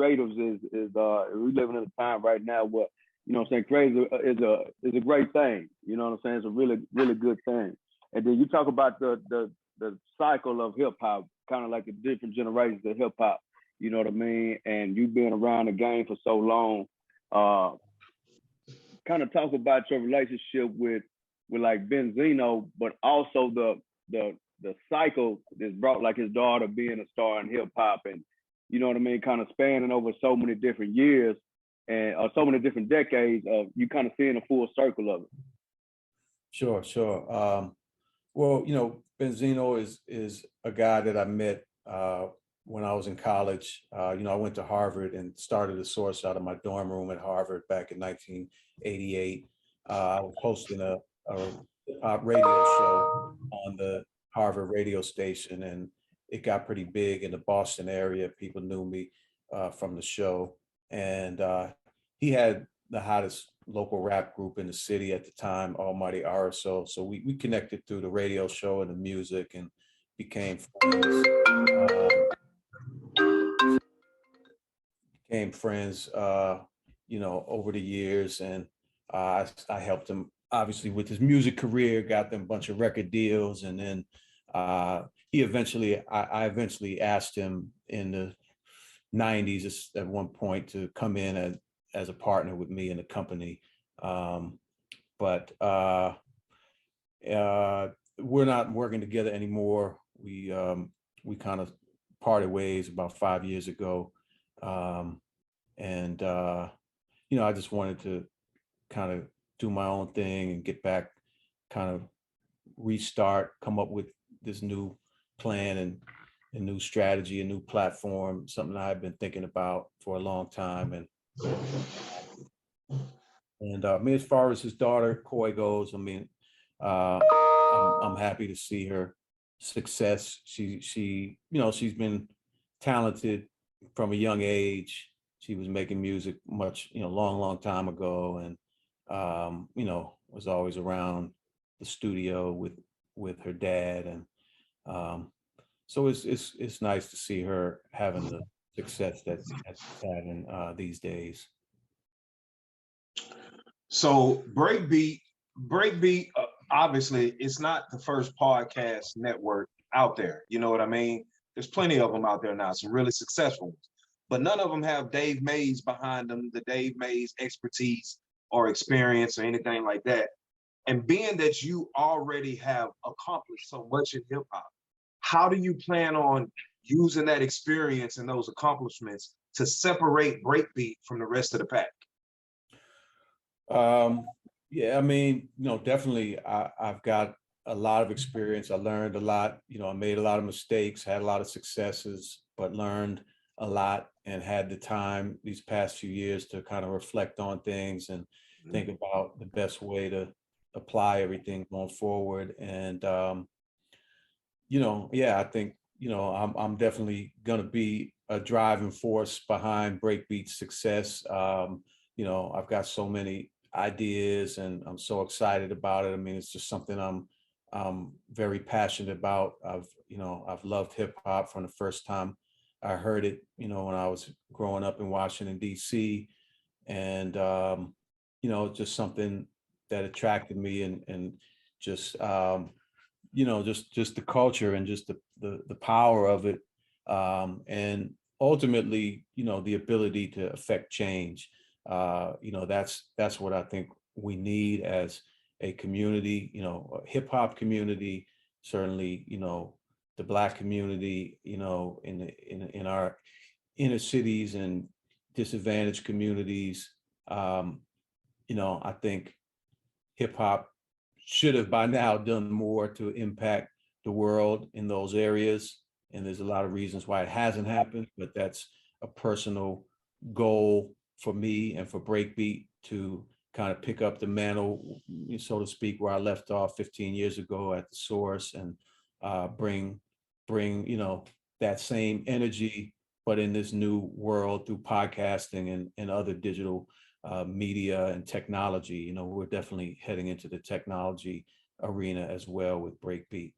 creatives is we living in a time right now where, you know what I'm saying, crazy is a great thing. You know what I'm saying? It's a really good thing. And then you talk about the cycle of hip hop, kind of like the different generations of hip hop. You know what I mean? And you been around the game for so long. Kind of talk about your relationship with like Benzino, but also the cycle that's brought, like his daughter being a star in hip hop, and you know what I mean, kind of spanning over so many different years and so many different decades of you kind of seeing a full circle of it. Sure, sure. Well, you know, Benzino is a guy that I met when I was in college. You know, I went to Harvard and started a source out of my dorm room at Harvard back in 1988. I was hosting a radio show on the Harvard radio station, and it got pretty big in the Boston area. People knew me from the show, and he had the hottest local rap group in the city at the time, Almighty RSO. So we connected through the radio show and the music and became friends. You know, over the years, and I helped him obviously with his music career, got them a bunch of record deals, and then I eventually asked him in the 90s at one point to come in as a partner with me in the company. But we're not working together anymore. We kind of parted ways about 5 years ago. You know, I just wanted to kind of do my own thing and get back, kind of restart, come up with this new plan and a new strategy, a new platform, something I've been thinking about for a long time. And I mean, as far as his daughter Coi goes, I mean, I'm happy to see her success. She you know, she's been talented from a young age. She was making music much, you know, long time ago, and you know, was always around the studio with her dad, and so it's nice to see her having the success that she's having these days. So Breakbeat, obviously, it's not the first podcast network out there. You know what I mean? There's plenty of them out there now, some really successful ones, but none of them have Dave Mays behind them, the Dave Mays expertise or experience or anything like that. And being that you already have accomplished so much in hip hop, how do you plan on using that experience and those accomplishments to separate Breakbeat from the rest of the pack? Yeah, I mean, you know, definitely I've got a lot of experience. I learned a lot, you know, I made a lot of mistakes, had a lot of successes, but learned a lot and had the time these past few years to kind of reflect on things and think about the best way to apply everything going forward. And, you know, yeah, I think, you know, I'm definitely going to be a driving force behind Breakbeat's success. You know, I've got so many ideas and I'm so excited about it. I mean, it's just something I'm very passionate about. You know, I've loved hip hop from the first time I heard it, you know, when I was growing up in Washington, D.C. And, you know, just something that attracted me and just, you know, just the culture and just the power of it. And ultimately, you know, the ability to affect change. You know, that's what I think we need as a community, you know, a hip hop community, certainly, you know, the Black community, you know, in our inner cities and disadvantaged communities. You know, I think hip hop should have by now done more to impact the world in those areas. And there's a lot of reasons why it hasn't happened, but that's a personal goal for me and for Breakbeat to kind of pick up the mantle, so to speak, where I left off 15 years ago at the source, and bring, you know, that same energy, but in this new world through podcasting and other digital media and technology. You know, we're definitely heading into the technology arena as well with Breakbeat.